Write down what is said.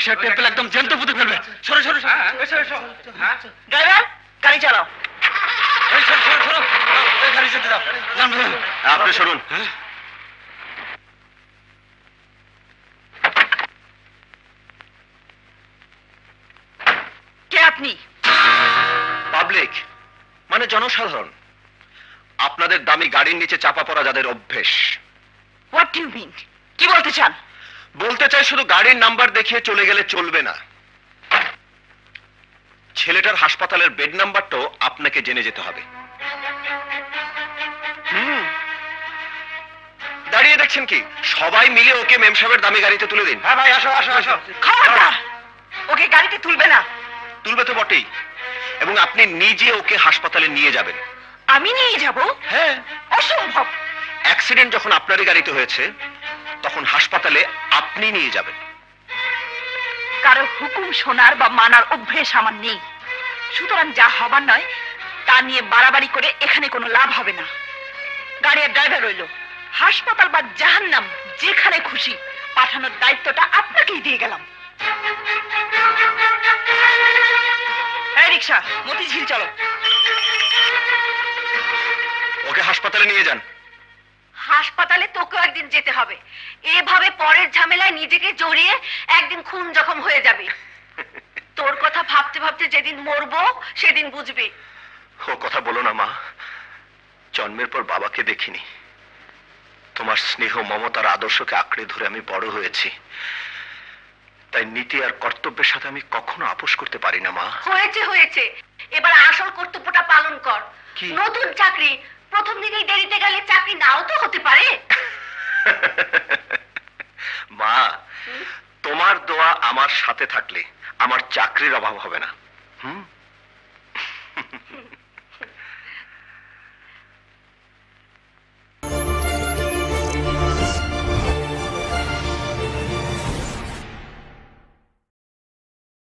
রিক্সা টের পেলে একদম জ্যান্ত পুঁতে ফেলবে। সরো সরো সরো। ড্রাইভার গাড়ি চালাও। এই সরো সরো সরো, এই গাড়ি যেতে দাও। আপনি শুনুন। কে আপনি? পাবলিক মানে জনসাধারণ, আপনাদের দামি গাড়ির নিচে চাপা পড়া যাদের অভ্যেস। What do you mean? কি বলতে চান? বলতে চাই শুধু গাড়ির নাম্বার দেখিয়ে চলে গেলে চলবে না, ছেলেটার হাসপাতালের বেড নাম্বারটাও আপনাকে জেনে যেতে হবে। দাঁড়িয়ে দেখছেন কি? সবাই মিলে ওকে মেম সাহেবের দামি গাড়িতে তুলে দিন। হ্যাঁ ভাই, আসো আসো আসো। খবরদার, ওকে গাড়িতে তুলবে না। তুলবে তো বটেই, এবং আপনি নিজে ওকে হাসপাতালে নিয়ে যাবেন। আমি নিয়ে যাব? হ্যাঁ, অসম্ভব। অ্যাক্সিডেন্ট যখন আপনারই গাড়িতে হয়েছে তখন হাসপাতালে আপনি নিয়ে যাবেন। কারো হুকুম শোনার বা মানার অভ্যেস আমার নেই, সুতরাং যা হবার নয় তা নিয়ে বাড়াবাড়ি করে এখানে কোনো লাভ হবে না। গাড়ি আর ড্রাইভার রইল, হাসপাতাল বা জাহান্নাম যেখানে খুশি পাঠানোর দায়িত্বটা আপনাকেই দিয়ে গেলাম। এই রিক্সা, মতিঝিল চলো। ওকে হাসপাতালে নিয়ে যান। হাসপাতালে তোকেও একদিন যেতে হবে। এভাবে পরের ঝামেলায় নিজেকে জড়িয়ে একদিন খুন জখম হয়ে যাবে। তোর কথা ভাবতে ভাবতে যেদিন মরবো সেদিন বুঝবি। ও কথা বলো না মা, জন্মের পর বাবাকে দেখিনি। তোমার স্নেহ মমতার আদর্শকে আঁকড়ে ধরে আমি বড় হয়েছি, তাই নীতি আর কর্তব্যের সাথে আমি কখনো আপোষ করতে পারি না মা। হয়েছে হয়েছে, এবার আসল কর্তব্যটা পালন কর। কি? নতুন চাকরি, প্রথম দিনেই দেরিতে গেলে চাকরি নাও তো হতে পারে। মা, তোমার দোয়া আমার সাথে থাকলে আমার চাকরির অভাব হবে না।